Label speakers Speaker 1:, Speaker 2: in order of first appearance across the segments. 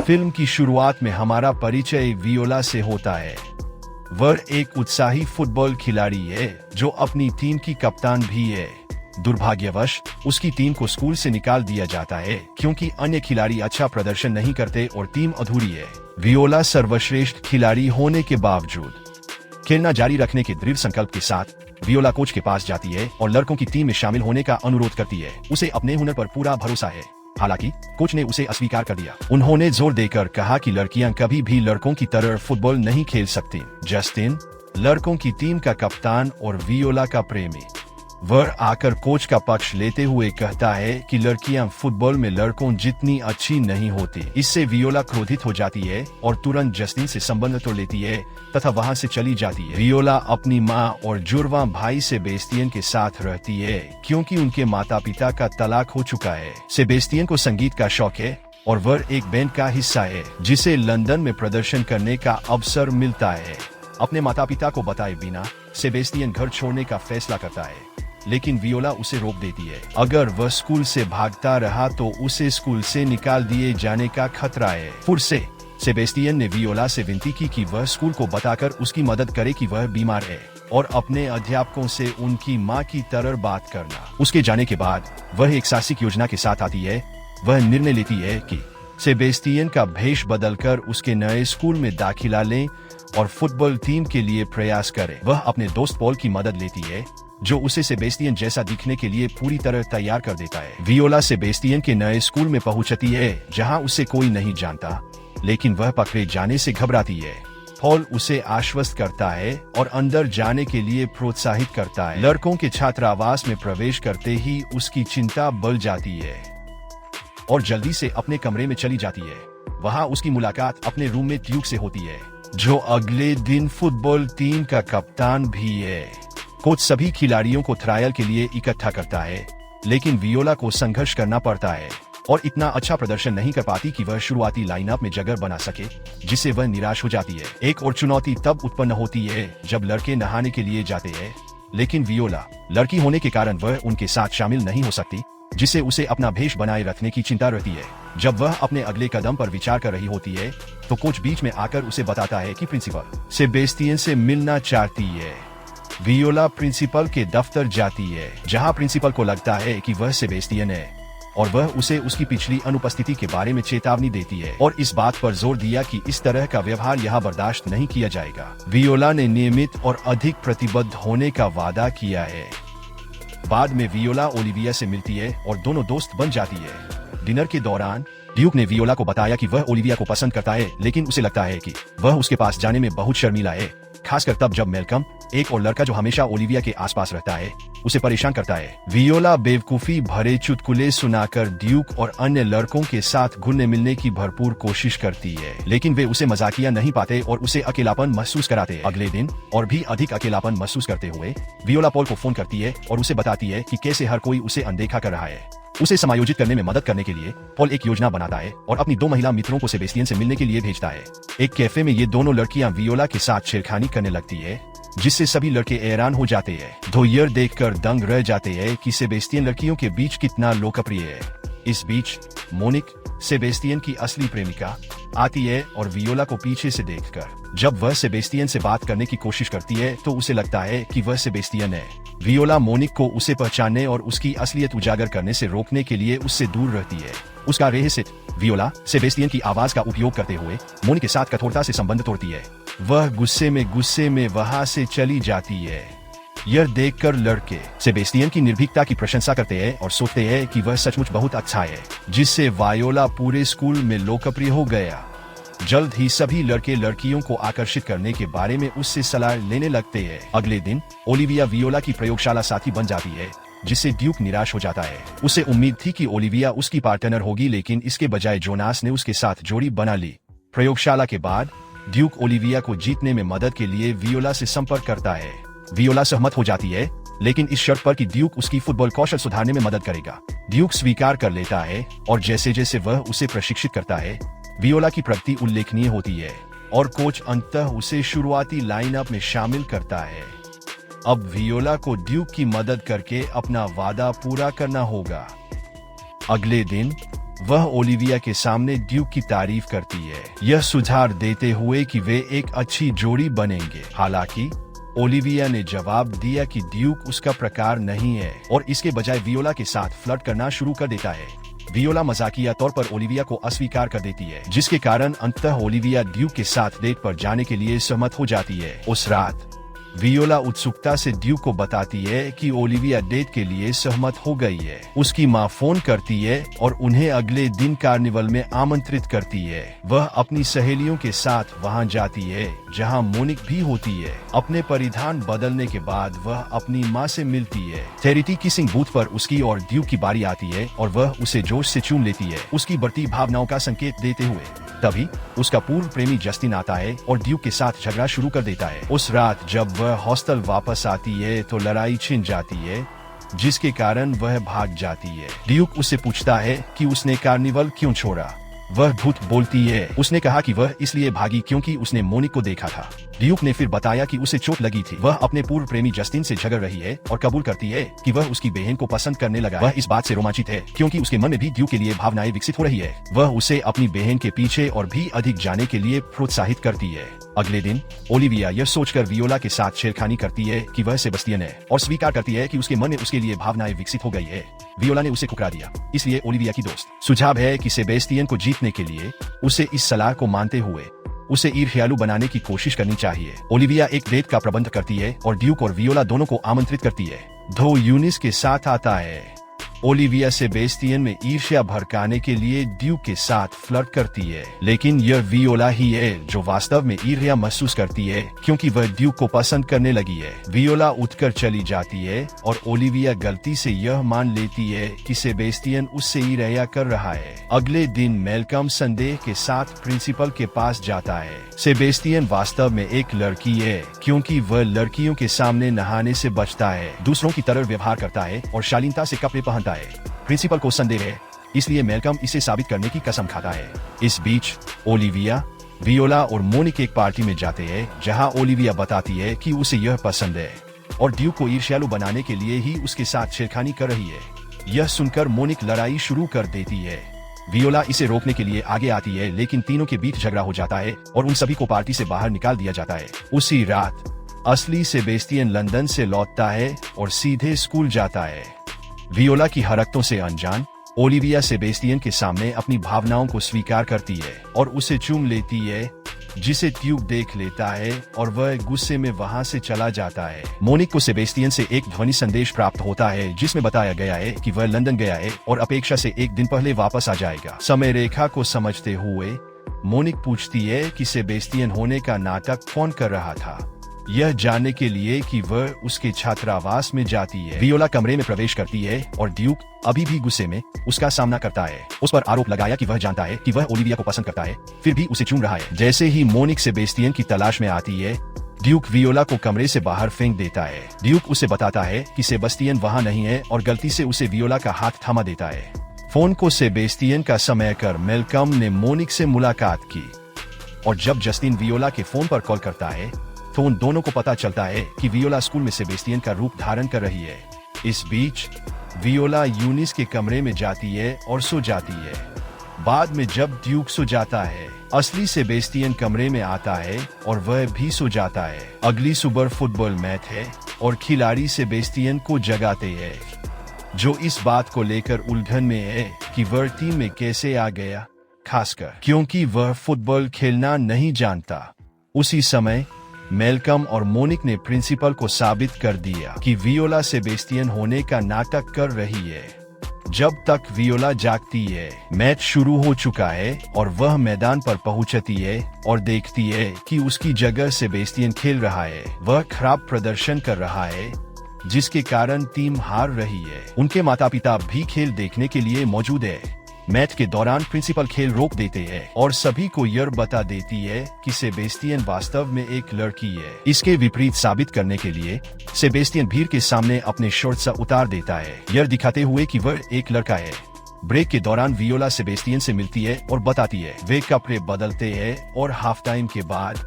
Speaker 1: Film की शुरुआत में हमारा परिचय वियोला से होता है। वह एक उत्साही फुटबॉल खिलाड़ी है जो अपनी टीम की कप्तान भी है। दुर्भाग्यवश उसकी टीम को स्कूल से निकाल दिया जाता है क्योंकि अन्य खिलाड़ी अच्छा प्रदर्शन नहीं करते और टीम अधूरी है। वियोला सर्वश्रेष्ठ खिलाड़ी होने के बावजूद खेलना जारी रखने के दृढ़ संकल्प के साथ वियोला कोच के पास जाती है और लड़कों की टीम में शामिल होने का अनुरोध करती है। उसे अपने हुनर पर पूरा भरोसा है। हालांकि कोच ने उसे अस्वीकार कर दिया। उन्होंने जोर देकर कहा कि लड़कियां कभी भी लड़कों की तरह फुटबॉल नहीं खेल सकती। जस्टिन लड़कों की टीम का कप्तान और वियोला का प्रेमी, वह आकर कोच का पक्ष लेते हुए कहता है कि लड़कियां फुटबॉल में लड़कों जितनी अच्छी नहीं होती। इससे वियोला क्रोधित हो जाती है और तुरंत जस्टिन से संबंध तोड़ लेती है तथा वहां से चली जाती है। वियोला अपनी मां और जुड़वा भाई सेबेस्टियन के साथ रहती है क्योंकि उनके माता पिता का तलाक हो चुका है। सेबेस्टियन को संगीत का शौक है और वह एक बैंड का हिस्सा है जिसे लंदन में प्रदर्शन करने का अवसर मिलता है। अपने माता पिता को बताए बिना सेबेस्टियन घर छोड़ने का फैसला करता है, लेकिन वियोला उसे रोक देती है। अगर वह स्कूल से भागता रहा तो उसे स्कूल से निकाल दिए जाने का खतरा है। फिर से सेबेस्टियन ने वियोला से विनती की कि वह स्कूल को बताकर उसकी मदद करे कि वह बीमार है और अपने अध्यापकों से उनकी मां की तरह बात करना। उसके जाने के बाद वह एक साहसिक योजना के साथ आती है। वह निर्णय लेती है कि सेबेस्टियन का भेष बदलकर उसके नए स्कूल में दाखिला लें और फुटबॉल टीम के लिए प्रयास करे। वह अपने दोस्त पॉल की मदद लेती है जो उसे सेबेस्टियन जैसा दिखने के लिए पूरी तरह तैयार कर देता है। वियोला सेबेस्टियन के नए स्कूल में पहुंचती है जहां उसे कोई नहीं जानता, लेकिन वह पकड़े जाने से घबराती है। पॉल उसे आश्वस्त करता है और अंदर जाने के लिए प्रोत्साहित करता है। लड़कों के छात्रावास में प्रवेश करते ही उसकी चिंता बढ़ जाती है और जल्दी से अपने कमरे में चली जाती है। वहां उसकी मुलाकात अपने रूममेट ड्यूक से होती है जो अगले दिन फुटबॉल टीम का कप्तान भी है। कोच सभी खिलाड़ियों को ट्रायल के लिए इकट्ठा करता है, लेकिन वियोला को संघर्ष करना पड़ता है और इतना अच्छा प्रदर्शन नहीं कर पाती कि वह शुरुआती लाइनअप में जगह बना सके, जिससे वह निराश हो जाती है। एक और चुनौती तब उत्पन्न होती है जब लड़के नहाने के लिए जाते हैं, लेकिन वियोला लड़की होने के कारण वह उनके साथ शामिल नहीं हो सकती, जिससे उसे अपना भेष बनाए रखने की चिंता रहती है। जब वह अपने अगले कदम पर विचार कर रही होती है तो कोच बीच में आकर उसे बताता है कि प्रिंसिपल सेबेस्टियन से मिलना चाहती है। वियोला प्रिंसिपल के दफ्तर जाती है जहां प्रिंसिपल को लगता है कि वह सेबेस्टियन है और वह उसे उसकी पिछली अनुपस्थिति के बारे में चेतावनी देती है और इस बात पर जोर दिया कि इस तरह का व्यवहार यहाँ बर्दाश्त नहीं किया जाएगा। वियोला ने नियमित और अधिक प्रतिबद्ध होने का वादा किया है। बाद में वियोला ओलिविया से मिलती है और दोनों दोस्त बन जाती है। डिनर के दौरान ड्यूक ने वियोला को बताया कि वह ओलिविया को पसंद करता है, लेकिन उसे लगता है कि वह उसके पास जाने में बहुत शर्मीला है, खासकर तब जब मेलकम, एक और लड़का जो हमेशा ओलिविया के आसपास रहता है, उसे परेशान करता है। वियोला बेवकूफी भरे चुटकुले सुनाकर ड्यूक और अन्य लड़कों के साथ घुलने मिलने की भरपूर कोशिश करती है, लेकिन वे उसे मजाकिया नहीं पाते और उसे अकेलापन महसूस कराते। अगले दिन और भी अधिक अकेलापन महसूस करते हुए वियोला पॉल को फोन करती है और उसे बताती है कि कैसे हर कोई उसे अनदेखा कर रहा है। उसे समायोजित करने में मदद करने के लिए पॉल एक योजना बनाता है और अपनी 2 महिला मित्रों को सेबेस्टियन से मिलने के लिए भेजता है। एक कैफे में ये दोनों लड़कियां वियोला के साथ छेड़खानी करने लगती है, जिससे सभी लड़के हैरान हो जाते हैं। तो यह देखकर दंग रह जाते हैं कि सेबेस्टियन लड़कियों के बीच कितना लोकप्रिय है। इस बीच मोनिक, सेबेस्टियन की असली प्रेमिका, आती है और वियोला को पीछे से देखकर जब वह सेबेस्टियन से बात करने की कोशिश करती है तो उसे लगता है कि वह सेबेस्टियन है। वियोला मोनिक को उसे पहचानने और उसकी असलियत उजागर करने से रोकने के लिए उससे दूर रहती है। उसका रहस्य वियोला सेबेस्टियन की आवाज का उपयोग करते हुए मोनिक के साथ कठोरता से संबंध तोड़ती है। वह गुस्से में वहां से चली जाती है। यह देखकर लड़के सेबेस्टियन की निर्भीकता की प्रशंसा करते हैं और सोचते हैं कि वह सचमुच बहुत अच्छा है, जिससे वियोला पूरे स्कूल में लोकप्रिय हो गया। जल्द ही सभी लड़के लड़कियों को आकर्षित करने के बारे में उससे सलाह लेने लगते हैं। अगले दिन ओलिविया वियोला की प्रयोगशाला साथी बन जाती है, जिससे ड्यूक निराश हो जाता है। उसे उम्मीद थी कि ओलिविया उसकी पार्टनर होगी, लेकिन इसके बजाय जोनास ने उसके साथ जोड़ी बना ली। प्रयोगशाला के बाद ड्यूक ओलिविया को जीतने में मदद के लिए वियोला से संपर्क करता है। वियोला सहमत हो जाती है, लेकिन इस शर्त पर कि ड्यूक उसकी फुटबॉल कौशल सुधारने में मदद करेगा। ड्यूक स्वीकार कर लेता है और जैसे जैसे वह उसे प्रशिक्षित करता है, वियोला की प्रगति उल्लेखनीय होती है और कोच अंततः उसे शुरुआती लाइनअप में शामिल करता है। अब वियोला को ड्यूक की मदद करके अपना वादा पूरा करना होगा। अगले दिन वह ओलिविया के सामने ड्यूक की तारीफ करती है, यह सुझाव देते हुए कि वे एक अच्छी जोड़ी बनेंगे। हालांकि ओलिविया ने जवाब दिया कि ड्यूक उसका प्रकार नहीं है और इसके बजाय वियोला के साथ फ्लर्ट करना शुरू कर देता है। वियोला मजाकिया तौर पर ओलिविया को अस्वीकार कर देती है, जिसके कारण अंततः ओलिविया ड्यूक के साथ डेट पर जाने के लिए सहमत हो जाती है। उस रात वियोला उत्सुकता से ड्यूक को बताती है कि ओलिविया डेट के लिए सहमत हो गई है। उसकी माँ फोन करती है और उन्हें अगले दिन कार्निवल में आमंत्रित करती है। वह अपनी सहेलियों के साथ वहां जाती है, जहां मोनिक भी होती है। अपने परिधान बदलने के बाद वह अपनी माँ से मिलती है। चैरिटी किसिंग बूथ पर उसकी और ड्यूक की बारी आती है और वह उसे जोश से चूम लेती है, उसकी बढ़ती भावनाओं का संकेत देते हुए। तभी उसका पूर्व प्रेमी जस्टिन आता है और ड्यूक के साथ झगड़ा शुरू कर देता है। उस रात जब वह हॉस्टल वापस आती है तो लड़ाई छिड़ जाती है, जिसके कारण वह भाग जाती है। ड्यूक उससे पूछता है कि उसने कार्निवल क्यों छोड़ा। वह झूठ बोलती है, उसने कहा कि वह इसलिए भागी क्योंकि उसने मोनिक को देखा था। ड्यूक ने फिर बताया कि उसे चोट लगी थी। वह अपने पूर्व प्रेमी जस्टिन से झगड़ रही है और कबूल करती है कि वह उसकी बहन को पसंद करने लगा। वह इस बात से रोमांचित है क्योंकि उसके मन में भी ड्यूक के लिए भावनाएं विकसित हो रही है। वह उसे अपनी बहन के पीछे और भी अधिक जाने के लिए प्रोत्साहित करती है। अगले दिन ओलिविया यह सोचकर वियोला के साथ छेड़खानी करती है कि वह सेबेस्टियन है और स्वीकार करती है कि उसके मन में उसके लिए भावनाएं विकसित हो गई है। वियोला ने उसे ठुकरा दिया, इसलिए ओलिविया की दोस्त सुझाव है कि सेबेस्टियन को जीतने के लिए उसे इस सलाह को मानते हुए उसे ईर्ष्यालु बनाने की कोशिश करनी चाहिए। ओलिविया एक डेट का प्रबंध करती है और ड्यूक और वियोला दोनों को आमंत्रित करती है। धो यूनिस के साथ आता है। ओलिविया सेबेस्टियन में ईर्ष्या भड़काने के लिए ड्यूक के साथ फ्लर्ट करती है, लेकिन यह वियोला ही है जो वास्तव में ईर्ष्या महसूस करती है क्योंकि वह ड्यूक को पसंद करने लगी है। वियोला उठकर चली जाती है और ओलिविया गलती से यह मान लेती है कि सेबेस्टियन उससे ईर्ष्या कर रहा है। अगले दिन मेलकम संदेह के साथ प्रिंसिपल के पास जाता है। सेबेस्टियन वास्तव में एक लड़की है क्योंकि वह लड़कियों के सामने नहाने से बचता है, दूसरों की तरह व्यवहार करता है और शालीनता से कपड़े पहनता है। प्रिंसिपल को संदेह है, इसलिए मेलकम इसे साबित करने की कसम खाता है। इस बीच ओलिविया, वियोला और मोनिक एक पार्टी में जाते हैं जहां ओलिविया बताती है कि उसे यह पसंद है और ड्यूक को ईर्ष्यालु बनाने के लिए ही उसके साथ छेड़खानी कर रही है। यह सुनकर मोनिक लड़ाई शुरू कर देती है। वियोला इसे रोकने के लिए आगे आती है, लेकिन तीनों के बीच झगड़ा हो जाता है और उन सभी को पार्टी से बाहर निकाल दिया जाता है। उसी रात असली सेबेस्टियन लंदन से लौटता है और सीधे स्कूल जाता है। वियोला की हरकतों से अनजान ओलिविया सेबेस्टियन के सामने अपनी भावनाओं को स्वीकार करती है और उसे चूम लेती है, जिसे ड्यूक देख लेता है और वह गुस्से में वहां से चला जाता है। मोनिक को सेबेस्टियन से एक ध्वनि संदेश प्राप्त होता है जिसमें बताया गया है कि वह लंदन गया है और अपेक्षा से एक दिन पहले वापस आ जाएगा। समय रेखा को समझते हुए मोनिक पूछती है कि सेबेस्टियन होने का नाटक कौन कर रहा था, यह जानने के लिए कि वह उसके छात्रावास में जाती है। वियोला कमरे में प्रवेश करती है और ड्यूक अभी भी गुस्से में उसका सामना करता है। उस पर आरोप लगाया कि वह जानता है कि वह ओलिविया को पसंद करता है, फिर भी उसे चूम रहा है। जैसे ही मोनिक सेबेस्टियन की तलाश में आती है, ड्यूक वियोला को कमरे से बाहर फेंक देता है। ड्यूक उसे बताता है कि सेबेस्टियन वहां नहीं है और गलती से उसे वियोला का हाथ थमा देता है। फोन को सेबेस्टियन का समय कर मेलकम ने मोनिक से मुलाकात की और जब जस्टिन वियोला के फोन पर कॉल करता है तो उन दोनों को पता चलता है कि वियोला स्कूल में सेबेस्टियन का रूप धारण कर रही है। इस बीच वियोला यूनिस के कमरे में जाती है और सो जाती है। बाद में जब ड्यूक सो जाता है, असली सेबेस्टियन कमरे में आता है और वह भी सो जाता है। अगली सुबह फुटबॉल मैच है और खिलाड़ी सेबेस्टियन को जगाते हैं, जो इस बात को लेकर उलझन में है कि वह टीम में कैसे आ गया, खासकर क्योंकि वह फुटबॉल खेलना नहीं जानता। उसी समय मेलकम और मोनिक ने प्रिंसिपल को साबित कर दिया कि वियोला सेबेस्टियन होने का नाटक कर रही है। जब तक वियोला जागती है, मैच शुरू हो चुका है और वह मैदान पर पहुंचती है और देखती है कि उसकी जगह सेबेस्टियन खेल रहा है। वह खराब प्रदर्शन कर रहा है, जिसके कारण टीम हार रही है। उनके माता पिता भी खेल देखने के लिए मौजूद है। मैच के दौरान प्रिंसिपल खेल रोक देते हैं और सभी को यह बता देती है कि सेबेस्टियन वास्तव में एक लड़की है। इसके विपरीत साबित करने के लिए सेबेस्टियन भीड़ के सामने अपने शॉर्ट्स उतार देता है, यह दिखाते हुए कि वह एक लड़का है। ब्रेक के दौरान वियोला सेबेस्टियन से मिलती है और बताती है। वे कपड़े बदलते हैं और हाफ टाइम के बाद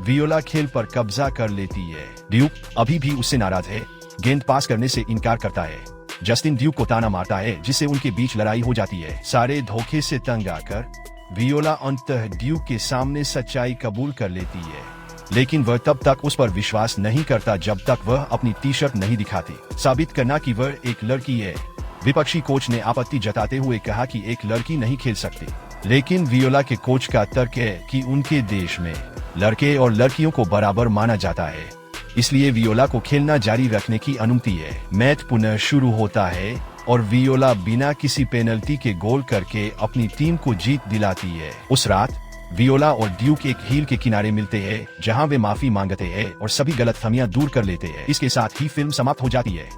Speaker 1: वियोला खेल पर कब्जा कर लेती है। ड्यूक अभी भी उससे नाराज है, गेंद पास करने से इनकार करता है। जस्टिन ड्यूक को ताना मारता है जिससे उनके बीच लड़ाई हो जाती है। सारे धोखे से तंग आकर वियोला अंततः ड्यूक के सामने सच्चाई कबूल कर लेती है, लेकिन वह तब तक उस पर विश्वास नहीं करता जब तक वह अपनी टी शर्ट नहीं दिखाती, साबित करना कि वह एक लड़की है। विपक्षी कोच ने आपत्ति जताते हुए कहा कि एक लड़की नहीं खेल सकती, लेकिन वियोला के कोच का तर्क है कि उनके देश में लड़के और लड़कियों को बराबर माना जाता है, इसलिए वियोला को खेलना जारी रखने की अनुमति है। मैच पुनः शुरू होता है और वियोला बिना किसी पेनल्टी के गोल करके अपनी टीम को जीत दिलाती है। उस रात वियोला और ड्यूक एक हील के किनारे मिलते हैं जहां वे माफी मांगते हैं और सभी गलतफहमियां दूर कर लेते हैं। इसके साथ ही फिल्म समाप्त हो जाती है।